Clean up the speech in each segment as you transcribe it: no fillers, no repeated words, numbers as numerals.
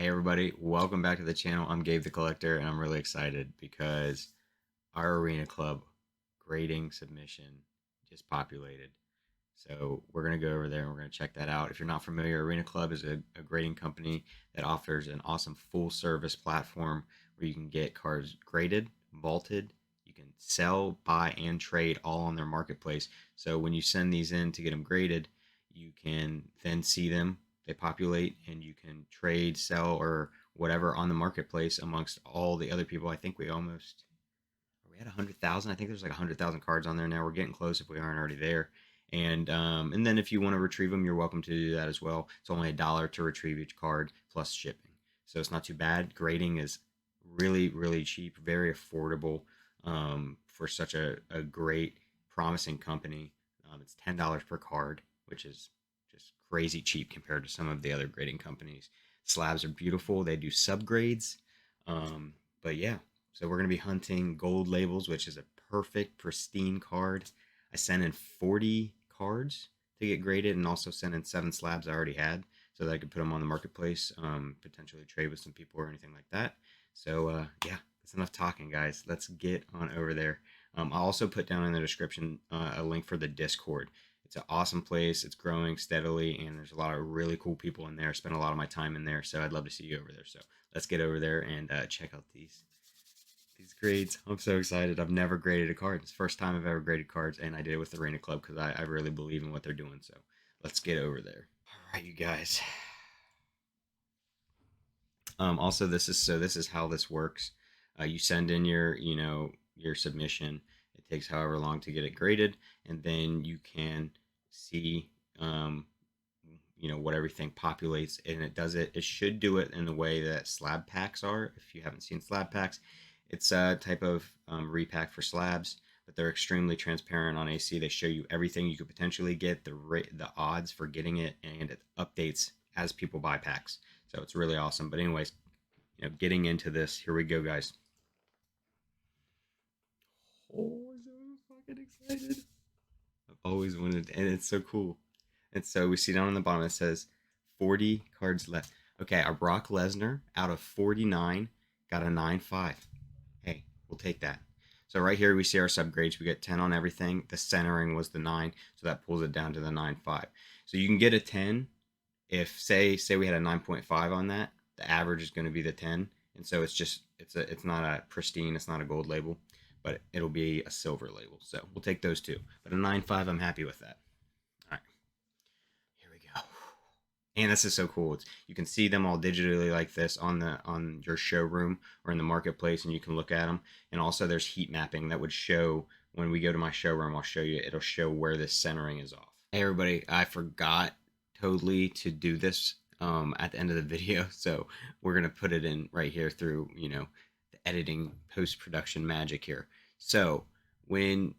Hey everybody, welcome back to the channel. I'm Gabe the Collector, and I'm really excited because our Arena Club grading submission just populated. So we're going to go over there and we're going to check that out. If you're not familiar, Arena Club is a grading company that offers an awesome full service platform where you can get cards graded, vaulted, you can sell, buy, and trade all on their marketplace. So when you send these in to get them graded, you can then see them. They populate and you can trade, sell, or whatever on the marketplace amongst all the other people. I think we almost are we at 100,000. I think there's like 100,000 cards on there now. We're getting close if we aren't already there. And then if you want to retrieve them, you're welcome to do that as well. It's only $1 to retrieve each card plus shipping, so it's not too bad. Grading is really cheap, very affordable for such a great, promising company. It's $10 per card, which is just crazy cheap compared to some of the other grading companies. Slabs are beautiful. They do subgrades, but yeah, so we're going to be hunting gold labels, which is a perfect, pristine card. I sent in 40 cards to get graded and also sent in 7 slabs I already had so that I could put them on the marketplace, potentially trade with some people or anything like that. So, yeah, that's enough talking, guys. Let's get on over there. I'll also put down in the description a link for the Discord. It's an awesome place. It's growing steadily, and there's a lot of really cool people in there. I spend a lot of my time in there, so I'd love to see you over there. So let's get over there and check out these grades. I'm so excited. I've never graded a card. It's the first time I've ever graded cards, and I did it with the Arena Club because I really believe in what they're doing. So let's get over there. All right, you guys. Also, this is how this works. You send in your submission. It takes however long to get it graded, and then you can see what everything populates, and it does it. It should do it in the way that slab packs are. If you haven't seen slab packs, it's a type of repack for slabs, but they're extremely transparent on AC. They show you everything you could potentially get, the odds for getting it, and it updates as people buy packs. So it's really awesome. But anyways, getting into this, here we go, guys. Oh, I'm so fucking excited. I've always wanted, and it's so cool. And so we see down on the bottom it says 40 cards left. Okay, our Brock Lesnar out of 49 got a 9.5. Hey, we'll take that. So right here we see our subgrades. We get 10 on everything. The centering was the 9, so that pulls it down to the 9.5. So you can get a 10 if say we had a 9.5 on that. The average is going to be the 10, and so it's not a pristine, it's not a gold label, but it'll be a silver label. So we'll take those two. But a 9.5, I'm happy with that. All right, here we go. And this is so cool. You can see them all digitally like this on your showroom or in the marketplace, and you can look at them. And also, there's heat mapping that would show when we go to my showroom. I'll show you. It'll show where this centering is off. Hey everybody, I forgot totally to do this at the end of the video, so we're gonna put it in right here through the editing post production magic here. So when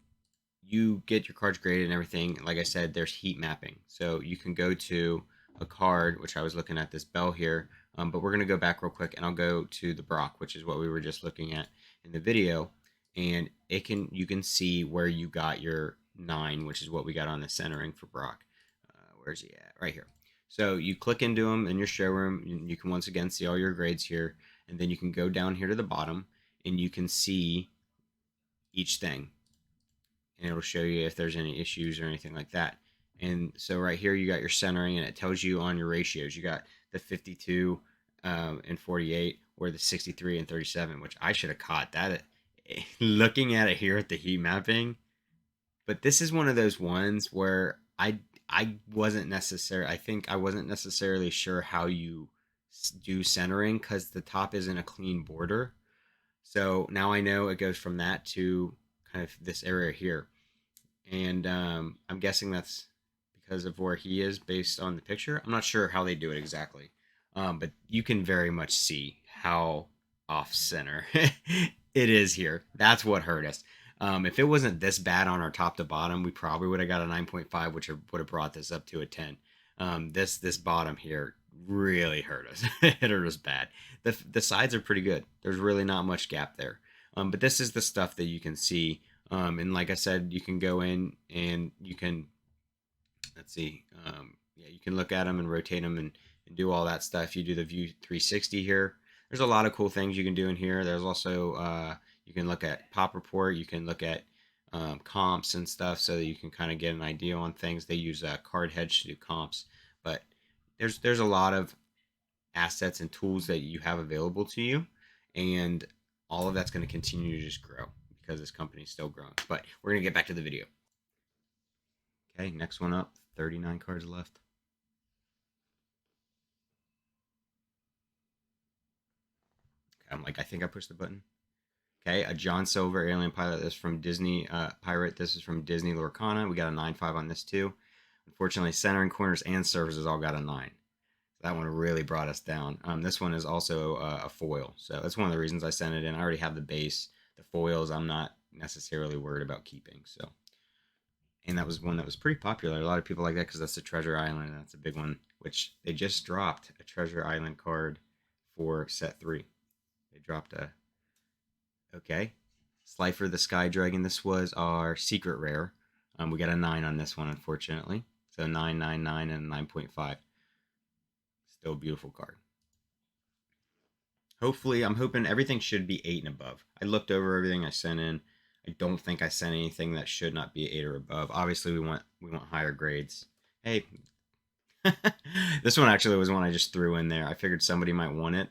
you get your cards graded and everything, like I said, there's heat mapping. So you can go to a card, which I was looking at this Bell here, but we're going to go back real quick and I'll go to the Brock, which is what we were just looking at in the video. And you can see where you got your 9, which is what we got on the centering for Brock. Where's he at? Right here. So you click into them in your showroom. You can once again see all your grades here. And then you can go down here to the bottom and you can see each thing, and it'll show you if there's any issues or anything like that. And so right here you got your centering, and it tells you on your ratios. You got the 52 and 48, or the 63 and 37, which I should have caught that looking at it here at the heat mapping. But this is one of those ones where I wasn't necessarily, I think I wasn't necessarily sure how you do centering because the top isn't a clean border. So now I know it goes from that to kind of this area here. And I'm guessing that's because of where he is based on the picture. I'm not sure how they do it exactly, but you can very much see how off center it is here. That's what hurt us. If it wasn't this bad on our top to bottom, we probably would have got a 9.5, which would have brought this up to a 10. This bottom here really hurt us. It hurt us bad. The sides are pretty good. There's really not much gap there. But this is the stuff that you can see. And like I said, you can go in and you can, let's see, yeah, you can look at them and rotate them and do all that stuff. You do the View 360 here. There's a lot of cool things you can do in here. There's also you can look at Pop Report. You can look at comps and stuff so that you can kind of get an idea on things. They use Card Hedge to do comps, but there's a lot of assets and tools that you have available to you, and all of that's going to continue to just grow because this company is still growing. But we're going to get back to the video. Okay, next one up. 39 cards left. Okay, I'm like, I think I pushed the button. Okay, a John Silver Alien Pilot. This is from Disney Pirate. This is from Disney Lorcana. We got a 9.5 on this too. Unfortunately, centering, corners, and surfaces all got a 9. That one really brought us down. This one is also a foil, so that's one of the reasons I sent it in. I already have the base. The foils I'm not necessarily worried about keeping. So, and that was one that was pretty popular. A lot of people like that because that's the Treasure Island. That's a big one, which they just dropped a Treasure Island card for set 3. They dropped a okay Slifer the Sky Dragon. This was our secret rare. We got a 9 on this one, unfortunately. So 999 and 9.5. Still a beautiful card. Hopefully, I'm hoping everything should be 8 and above. I looked over everything I sent in. I don't think I sent anything that should not be 8 or above. Obviously, we want higher grades. Hey, this one actually was one I just threw in there. I figured somebody might want it.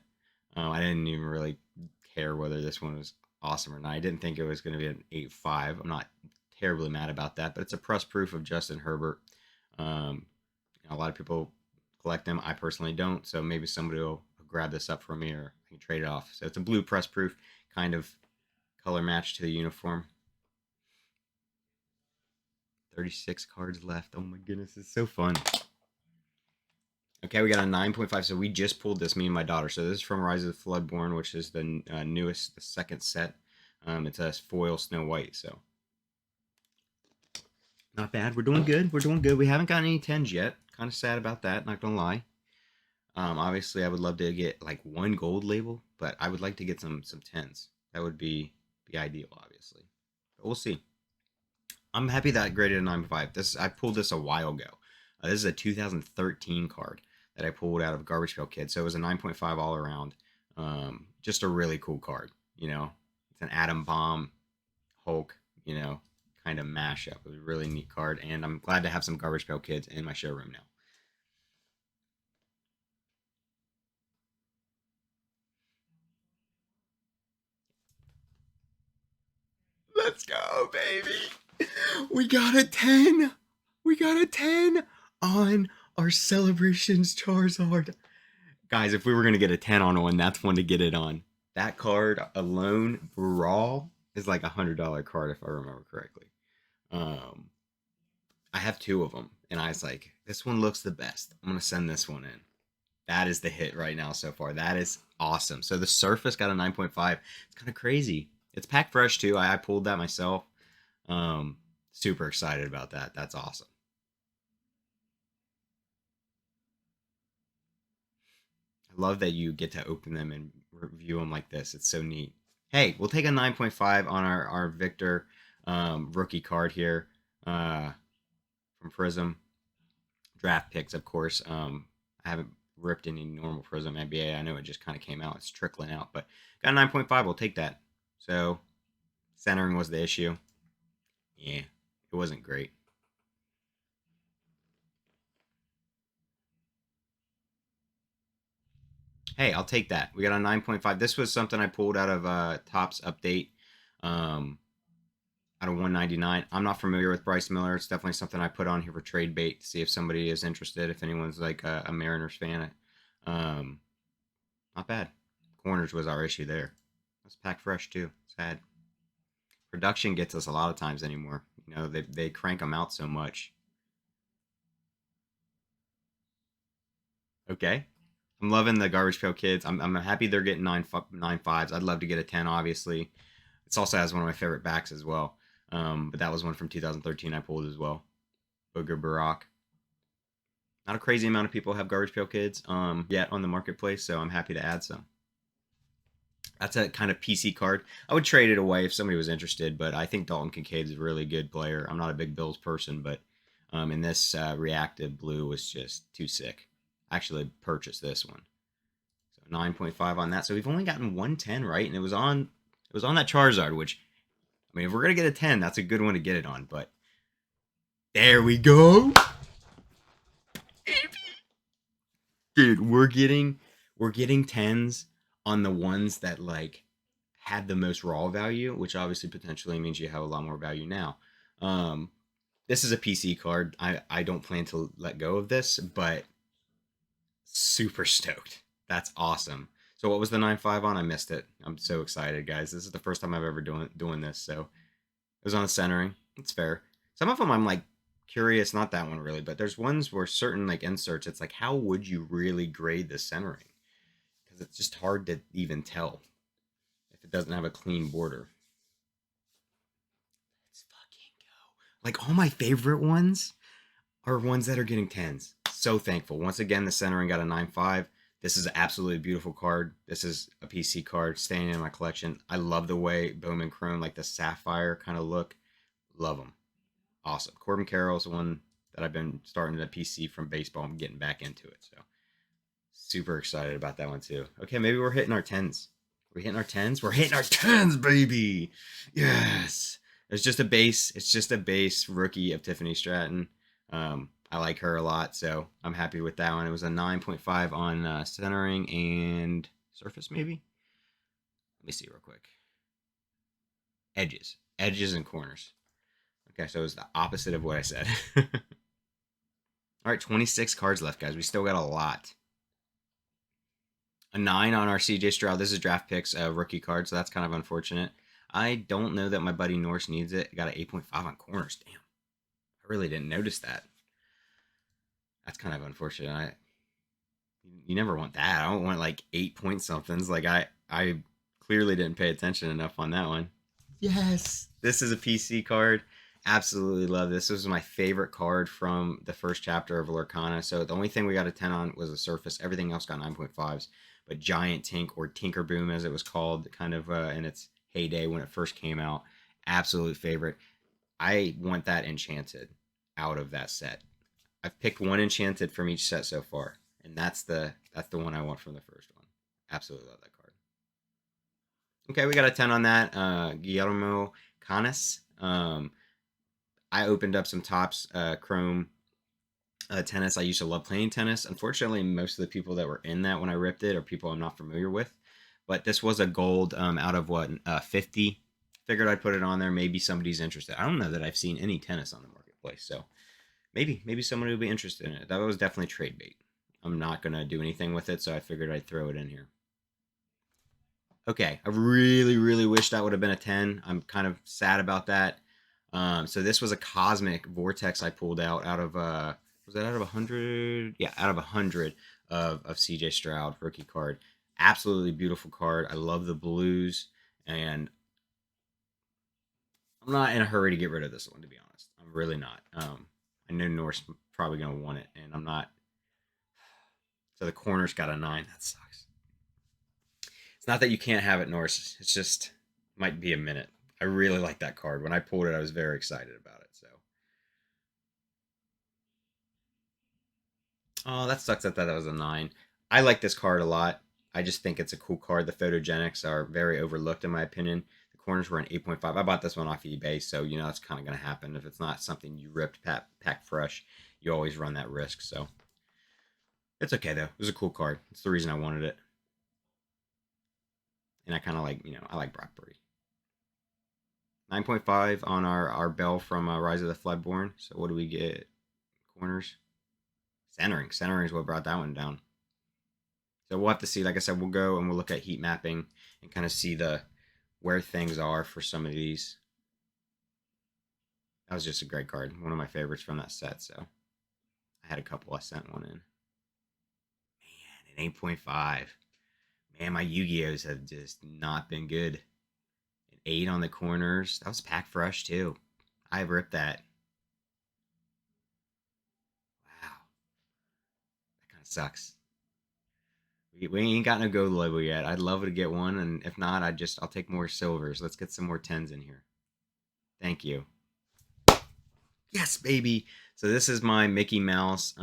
I didn't even really care whether this one was awesome or not. I didn't think it was going to be an 8.5. I'm not terribly mad about that, but it's a press proof of Justin Herbert. A lot of people collect them. I personally don't, so maybe somebody will grab this up from me or I can trade it off. So it's a blue press proof, kind of color match to the uniform. 36 cards left. Oh my goodness, it's so fun. Okay, we got a 9.5. So we just pulled this, me and my daughter. So this is from Rise of the Floodborn, which is the newest, the second set. It's a foil Snow White, so not bad. We're doing good. We're doing good. We haven't gotten any 10s yet. Kind of sad about that, not gonna lie. Obviously, I would love to get like one gold label, but I would like to get some 10s. That would be ideal, obviously. But we'll see. I'm happy that I graded a 9.5. I pulled this a while ago. This is a 2013 card that I pulled out of Garbage Pail Kids, so it was a 9.5 all around. Just a really cool card. It's an Atom Bomb Hulk, kind of mashup. It was a really neat card, and I'm glad to have some Garbage Pail Kids in my showroom now. Let's go, baby. We got a 10. We got a 10 on our Celebrations Charizard. Guys, if we were going to get a 10 on one, that's one to get it on. That card alone, Brawl, is like $100 card if I remember correctly. I have 2 of them, and I was like, this one looks the best. I'm going to send this one in. That is the hit right now so far. That is awesome. So the Surface got a 9.5. It's kind of crazy. It's packed fresh too. I pulled that myself. Super excited about that. That's awesome. I love that you get to open them and review them like this. It's so neat. Hey, we'll take a 9.5 on our Victor rookie card here from Prism. Draft picks, of course. I haven't ripped any normal Prism NBA. I know it just kind of came out. It's trickling out, but got a 9.5. We'll take that. So centering was the issue. Yeah, it wasn't great. Hey, I'll take that. We got a 9.5. This was something I pulled out of Topps update. Out of 199. I'm not familiar with Bryce Miller. It's definitely something I put on here for trade bait to see if somebody is interested. If anyone's like a Mariners fan, not bad. Corners was our issue there. Let's pack fresh too. Sad. Production gets us a lot of times anymore. They crank them out so much. Okay. I'm loving the Garbage Pail Kids. I'm happy they're getting 9.5s. I'd love to get a 10, obviously. It also has one of my favorite backs as well. But that was one from 2013 I pulled as well. Booger Barack. Not a crazy amount of people have Garbage Pail Kids yet on the marketplace, so I'm happy to add some. That's a kind of PC card. I would trade it away if somebody was interested, but I think Dalton Kincaid is a really good player. I'm not a big Bills person, but in this reactive blue was just too sick. actually purchase this one. So 9.5 on that. So we've only gotten 110 right, and it was on that Charizard, which I mean, if we're gonna get a 10, that's a good one to get it on. But there we go, dude. We're getting 10s on the ones that like had the most raw value, which obviously potentially means you have a lot more value now. Um, this is a PC card. I don't plan to let go of this, but super stoked. That's awesome. So what was the 9.5 on? I missed it. I'm so excited, guys. This is the first time I've ever doing this. So it was on the centering. It's fair. Some of them I'm like curious, not that one really, but there's ones where certain like inserts, it's like how would you really grade the centering? Because it's just hard to even tell if it doesn't have a clean border. Let's fucking go. Like all my favorite ones are ones that are getting 10s. So thankful. Once again, the centering got a 9.5. This is an absolutely beautiful card. This is a PC card staying in my collection. I love the way Bowman Chrome, like the sapphire kind of look. Love them. Awesome. Corbin Carroll's one that I've been starting to PC from baseball. I'm getting back into it. So super excited about that one too. Okay, maybe we're hitting our 10s. We're hitting our 10s. We're hitting our 10s, baby. Yes. It's just a base. It's just a base rookie of Tiffany Stratton. I like her a lot, so I'm happy with that one. It was a 9.5 on centering and surface, maybe. Let me see real quick. Edges and corners. Okay, so it was the opposite of what I said. All right, 26 cards left, guys. We still got a lot. A 9 on our CJ Stroud. This is draft picks rookie card, so that's kind of unfortunate. I don't know that my buddy Norse needs it. Got an 8.5 on corners. Damn. I really didn't notice that. That's kind of unfortunate. You never want that. I don't want like 8 point somethings. Like I clearly didn't pay attention enough on that one. Yes. This is a PC card. Absolutely love this. This was my favorite card from the first chapter of Lorcana. So the only thing we got a 10 on was the surface. Everything else got 9.5s. But Giant Tink, or Tinker Boom as it was called, kind of in its heyday when it first came out, absolute favorite. I want that enchanted out of that set. I've picked one enchanted from each set so far, and that's the one I want from the first one. Absolutely love that card. Okay, we got a 10 on that. Guillermo Canas. I opened up some Topps Chrome tennis. I used to love playing tennis. Unfortunately, most of the people that were in that when I ripped it are people I'm not familiar with. But this was a gold out of what 50. Figured I'd put it on there. Maybe somebody's interested. I don't know that I've seen any tennis on the marketplace, so maybe someone would be interested in it. That was definitely trade bait. I'm not gonna do anything with it, so I figured I'd throw it in here. Okay, I really wish that would have been a 10. I'm kind of sad about that. So this was a Cosmic Vortex I pulled out of was that out of 100? Yeah, out of 100 of CJ Stroud rookie card. Absolutely beautiful card. I love the blues, and I'm not in a hurry to get rid of this one, to be honest. I'm really not. I know Norse probably gonna want it, and I'm not. So the corner's got a 9. That sucks. It's not that you can't have it, Norse. It's just might be a minute. I really like that card. When I pulled it, I was very excited about it. So, oh, that sucks. I thought that was a 9. I like this card a lot. I just think it's a cool card. The photogenics are very overlooked, in my opinion. The corners were an 8.5. I bought this one off eBay, so you know that's kind of going to happen. If it's not something you ripped pack fresh, you always run that risk. So it's okay though. It was a cool card. It's the reason I wanted it, and I kind of like I like Brock Purdy. 9.5 on our bell from Rise of the Floodborn. So what do we get? Corners. Centering is what brought that one down. So we'll have to see. Like I said, we'll go and we'll look at heat mapping and kind of see where things are for some of these. That was just a great card. One of my favorites from that set. So I had a couple. I sent one in. Man, an 8.5. Man, my Yu-Gi-Ohs have just not been good. An 8 on the corners. That was pack fresh too. I ripped that. Wow. That kind of sucks. We ain't got no gold label yet. I'd love to get one, and if not, I'll take more silvers. Let's get some more 10s in here. Thank you. Yes, baby. So this is my Mickey Mouse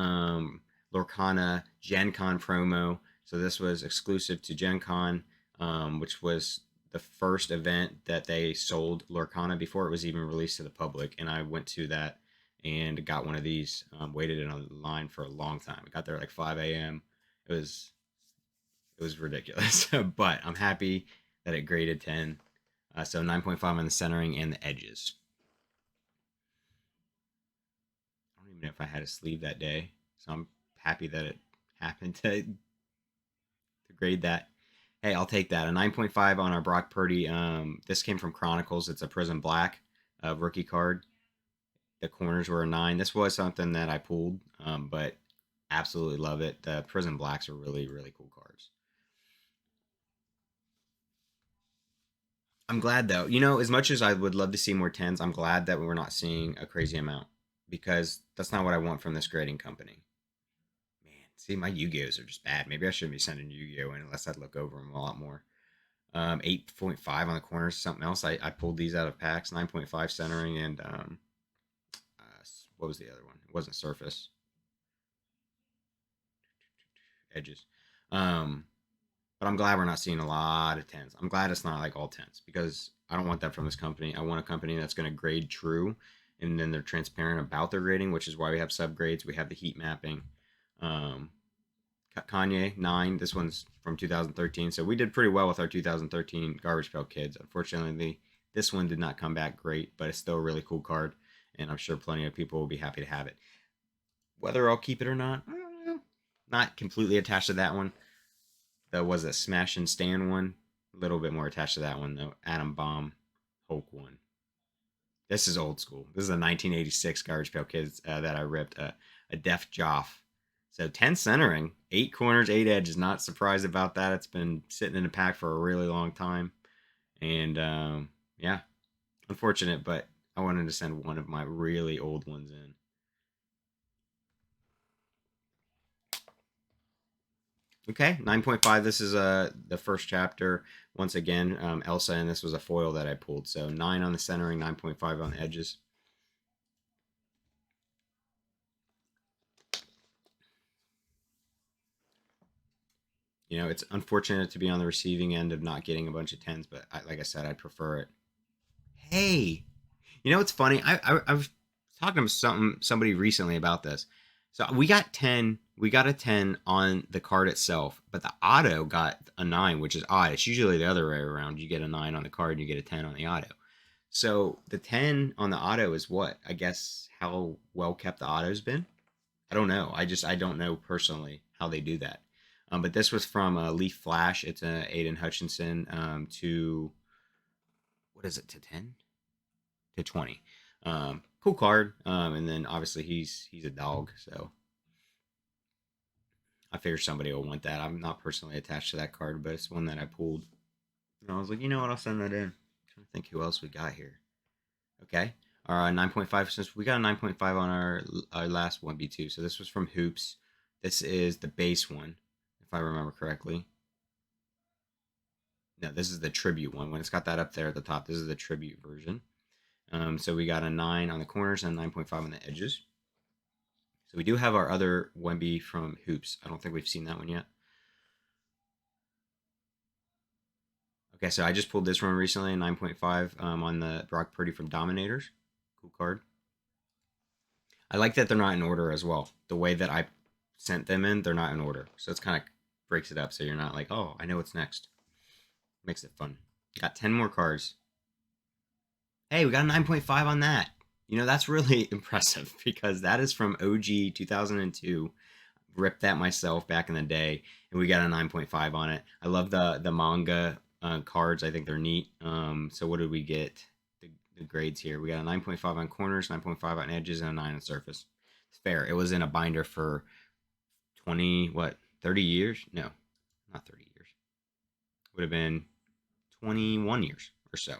Lorcana Gen Con promo. So this was exclusive to Gen Con, which was the first event that they sold Lorcana before it was even released to the public. And I went to that and got one of these. Waited in a line for a long time. I got there like 5 a.m. It was ridiculous, but I'm happy that it graded 10. So 9.5 on the centering and the edges. I don't even know if I had a sleeve that day, so I'm happy that it happened to grade that. Hey, I'll take that. A 9.5 on our Brock Purdy. This came from Chronicles. It's a Prism Black rookie card. The corners were a 9. This was something that I pulled, but absolutely love it. The Prism Blacks are really, really cool cards. I'm glad though. As much as I would love to see more 10s, I'm glad that we're not seeing a crazy amount because that's not what I want from this grading company. Man, see, my Yu-Gi-Ohs are just bad. Maybe I shouldn't be sending Yu-Gi-Oh in unless I'd look over them a lot more. 8.5 on the corners, something else. I pulled these out of packs. 9.5 centering and what was the other one? It wasn't surface. Edges. But I'm glad we're not seeing a lot of 10s. I'm glad it's not like all 10s because I don't want that from this company. I want a company that's going to grade true and then they're transparent about their grading, which is why we have subgrades. We have the heat mapping. Kanye 9. This one's from 2013, so we did pretty well with our 2013 Garbage Pail Kids. Unfortunately, this one did not come back great, but it's still a really cool card, and I'm sure plenty of people will be happy to have it. Whether I'll keep it or not, I don't know. Not completely attached to that one. That was a Smash and Stand one. A little bit more attached to that one though. Atom Bomb Hulk one. This is old school. This is a 1986 Garbage Pail Kids that I ripped. A Def Joff. So 10 centering, 8 corners, 8 edges. Not surprised about that. It's been sitting in a pack for a really long time. And yeah, unfortunate, but I wanted to send one of my really old ones in. Okay, 9.5. This is the first chapter. Once again, Elsa, and this was a foil that I pulled. So 9 on the centering, 9.5 on the edges. It's unfortunate to be on the receiving end of not getting a bunch of 10s, but like I said, I prefer it. Hey, what's funny? I was talking to somebody recently about this. So we got a 10 on the card itself, but the auto got a 9, which is odd. It's usually the other way around. You get a 9 on the card and you get a 10 on the auto. So the 10 on the auto is what? I guess how well kept the auto's been? I don't know. I don't know personally how they do that. But this was from Leaf Flash. It's a Aiden Hutchinson to what is it, to 10 to 20. Cool card. And then obviously he's a dog, so I figure somebody will want that. I'm not personally attached to that card, but it's one that I pulled. And I was like, you know what? I'll send that in. I'm trying to think who else we got here. Okay. Our 9.5, since we got a 9.5 on our last 1B2. So this was from Hoops. This is the base one, if I remember correctly. No, this is the tribute one. When it's got that up there at the top, this is the tribute version. So we got a 9 on the corners and 9.5 on the edges. So we do have our other 1B from Hoops. I don't think we've seen that one yet. Okay, so I just pulled this one recently, 9.5 on the Brock Purdy from Dominators. Cool card. I like that they're not in order as well. The way that I sent them in, they're not in order. So it's kind of breaks it up so you're not like, oh, I know what's next. Makes it fun. Got 10 more cards. Hey, we got a 9.5 on that. That's really impressive because that is from OG 2002. Ripped that myself back in the day, and we got a 9.5 on it. I love the manga cards. I think they're neat. So what did we get? The grades here. We got a 9.5 on corners, 9.5 on edges, and a 9 on surface. It's fair. It was in a binder for 30 years? No, not 30 years. Would have been 21 years or so.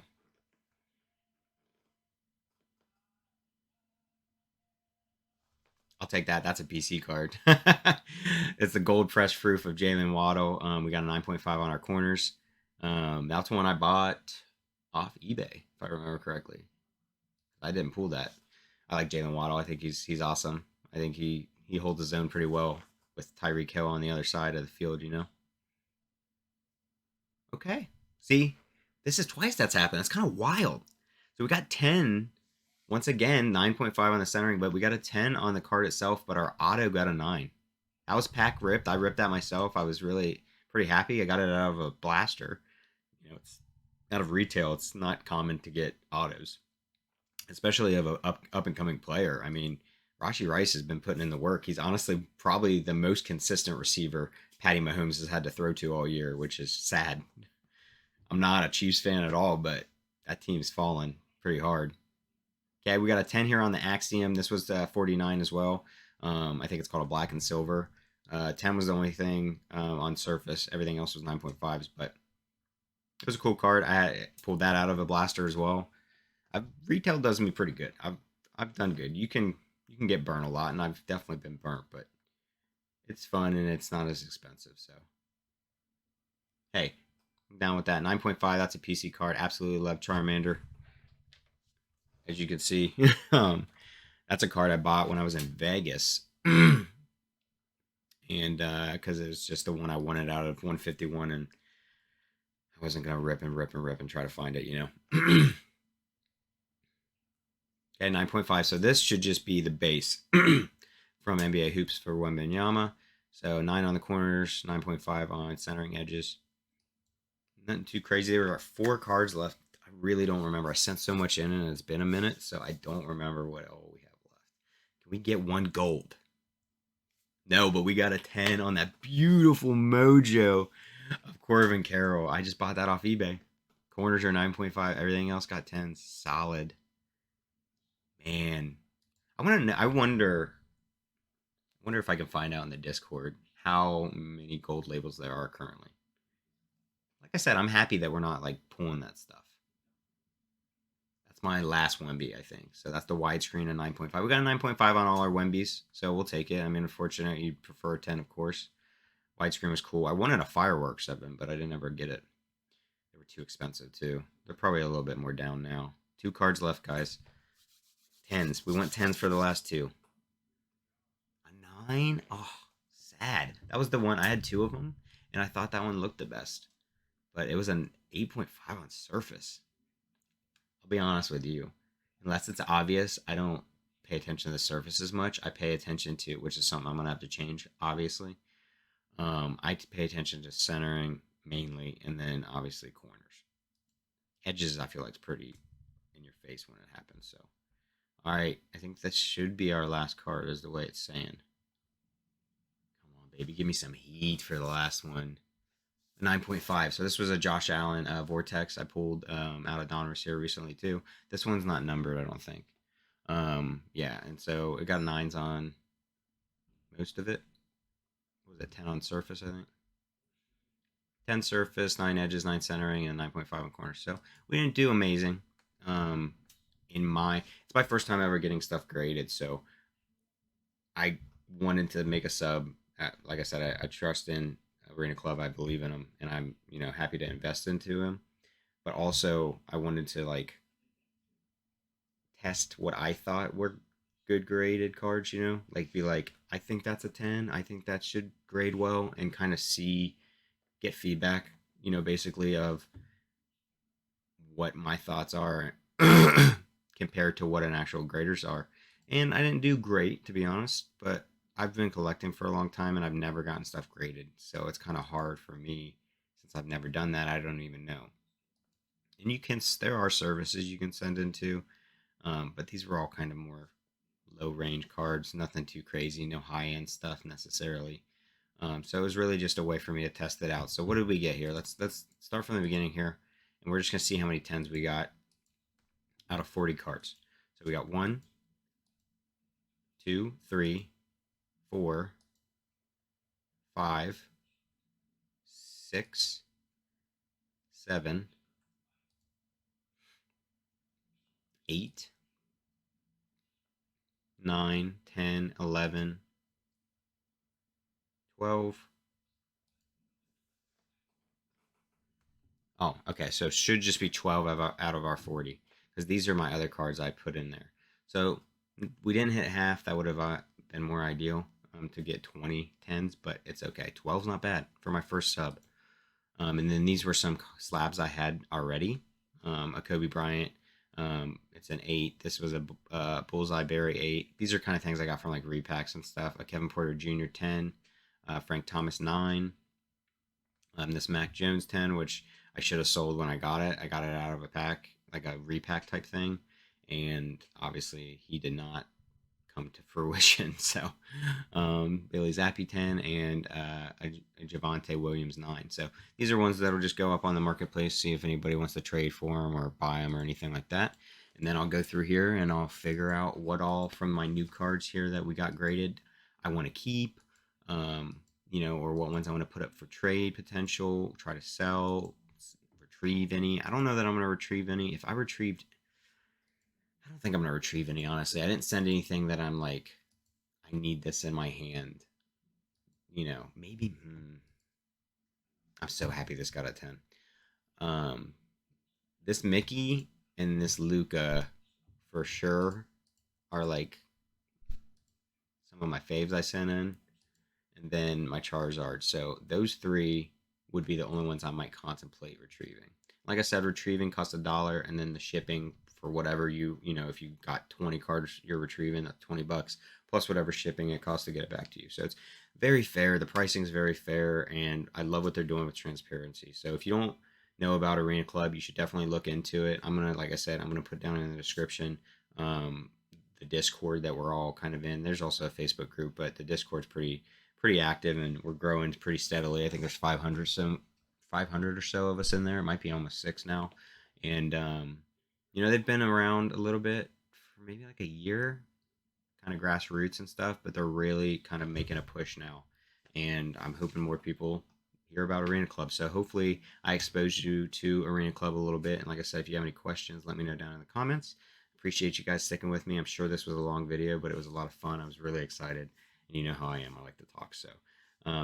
I'll take that. That's a PC card. It's the gold press proof of Jalen Waddle. We got a 9.5 on our corners. That's one I bought off eBay, if I remember correctly. I didn't pull that. I like Jalen Waddle. I think he's awesome. I think he holds his own pretty well with Tyreek Hill on the other side of the field, you know? Okay. See, this is twice that's happened. That's kind of wild. So we got 10. Once again, 9.5 on the centering, but we got a 10 on the card itself, but our auto got a 9. That was pack ripped. I ripped that myself. I was really pretty happy. I got it out of a blaster. You know, it's out of retail. It's not common to get autos, especially of a up and coming player. I mean, Rashi Rice has been putting in the work. He's honestly probably the most consistent receiver Patty Mahomes has had to throw to all year, which is sad. I'm not a Chiefs fan at all, but that team's fallen pretty hard. Okay, we got a 10 here on the Axiom. This was 49 as well. I think it's called a black and silver. 10 was the only thing on surface. Everything else was 9.5s, but it was a cool card. I pulled that out of a blaster as well. Retail does me pretty good. I've done good. You can get burnt a lot, and I've definitely been burnt, but it's fun and it's not as expensive. So hey, I'm down with that. 9.5. That's a PC card. Absolutely love Charmander. As you can see, that's a card I bought when I was in Vegas, and because it was just the one I wanted out of 151, and I wasn't gonna rip and try to find it, you know. Okay, 9.5. So this should just be the base from NBA Hoops for Wembanyama. So 9 on the corners, 9.5 on centering edges. Nothing too crazy. There are 4 cards left. I really don't remember. I sent so much in and it's been a minute, so I don't remember what all we have left. Can we get 1 gold? No, but we got a 10 on that beautiful mojo of Corbin Carroll. I just bought that off eBay. Corners are 9.5. Everything else got 10. Solid. Man, I wonder if I can find out in the Discord how many gold labels there are currently. Like I said, I'm happy that we're not like pulling that stuff. That's my last Wemby, I think. So that's the widescreen of 9.5. We got a 9.5 on all our Wembys, so we'll take it. I mean, unfortunately, you'd prefer a 10, of course. Widescreen was cool. I wanted a fireworks of them, but I didn't ever get it. They were too expensive too. They're probably a little bit more down now. 2 cards left, guys. 10s. We went 10s for the last 2. A 9? Oh, sad. That was the one. I had 2 of them, and I thought that one looked the best. But it was an 8.5 on surface. I'll be honest with you. Unless it's obvious, I don't pay attention to the surface as much. I pay attention to, which is something I'm going to have to change, obviously. I pay attention to centering mainly, and then obviously corners. Edges, I feel like, it's pretty in your face when it happens, so. All right, I think that should be our last card, is the way it's saying. Come on, baby, give me some heat for the last one. 9.5. So this was a Josh Allen Vortex I pulled out of Donruss here recently too. This one's not numbered, I don't think. Yeah, and so it got 9s on most of it. What was it, 10 on surface, I think? 10 surface, 9 edges, 9 centering, and 9.5 on corners. So we didn't do amazing. It's my first time ever getting stuff graded, so I wanted to make a sub. Like I said, I trust in Arena Club. I believe in him, and I'm happy to invest into him. But also, I wanted to like test what I thought were good graded cards. Like be like, I think that's a 10. I think that should grade well, and kind of get feedback. Basically of what my thoughts are compared to what an actual graders are. And I didn't do great, to be honest, but I've been collecting for a long time and I've never gotten stuff graded. So it's kind of hard for me since I've never done that. I don't even know. And there are services you can send into, but these were all kind of more low range cards, nothing too crazy, no high end stuff necessarily. So it was really just a way for me to test it out. So what did we get here? Let's start from the beginning here, and we're just gonna see how many 10s we got out of 40 cards. So we got 1, 2, 3, 4, 5, 6, 7, 8, 9, 10, 11, 12. Oh, okay. So it should just be 12 out of our 40, because these are my other cards I put in there. So we didn't hit half. That would have been more ideal. to get 20 10s, but it's okay. 12's not bad for my first sub. And then these were some slabs I had already. A Kobe Bryant. It's an 8. This was a Bullseye Berry 8. These are kind of things I got from like repacks and stuff. A Kevin Porter Jr. 10. Frank Thomas 9. This Mac Jones 10, which I should have sold when I got it. I got it out of a pack, like a repack type thing. And obviously, he did not come to fruition. So, Billy Zappi 10 and a Javante Williams 9. So, these are ones that'll just go up on the marketplace, see if anybody wants to trade for them or buy them or anything like that. And then I'll go through here and I'll figure out what all from my new cards here that we got graded I want to keep. Or what ones I want to put up for trade potential, try to sell, retrieve any. I don't know that I'm going to retrieve any. If I retrieved, I don't think I'm going to retrieve any, honestly. I didn't send anything that I'm like, I need this in my hand. Maybe. I'm so happy this got a 10. This Mickey and this Luca for sure are like some of my faves I sent in. And then my Charizard. So those 3 would be the only ones I might contemplate retrieving. Like I said, retrieving costs $1, and then the shipping for whatever if you got 20 cards you're retrieving at $20 plus whatever shipping it costs to get it back to you. So it's very fair. The pricing is very fair, and I love what they're doing with transparency. So if you don't know about Arena Club, you should definitely look into it. Like I said, I'm gonna put down in the description the Discord that we're all kind of in. There's also a Facebook group, but the Discord's pretty active, and we're growing pretty steadily. I think there's 500 or so of us in there. It might be almost 6 now. And they've been around a little bit for maybe like a year, kind of grassroots and stuff, but they're really kind of making a push now. And I'm hoping more people hear about Arena Club. So hopefully I exposed you to Arena Club a little bit. And like I said, if you have any questions, let me know down in the comments. Appreciate you guys sticking with me. I'm sure this was a long video, but it was a lot of fun. I was really excited. And you know how I am. I like to talk. So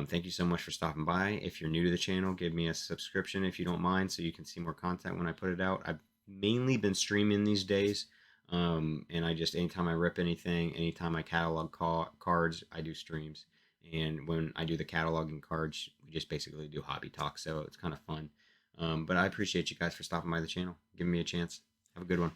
thank you so much for stopping by. If you're new to the channel, give me a subscription if you don't mind, so you can see more content when I put it out. I've mainly been streaming these days. And I just, anytime I rip anything, anytime I catalog cards, I do streams. And when I do the cataloging cards, we just basically do hobby talk. So it's kind of fun. But I appreciate you guys for stopping by the channel, giving me a chance. Have a good one.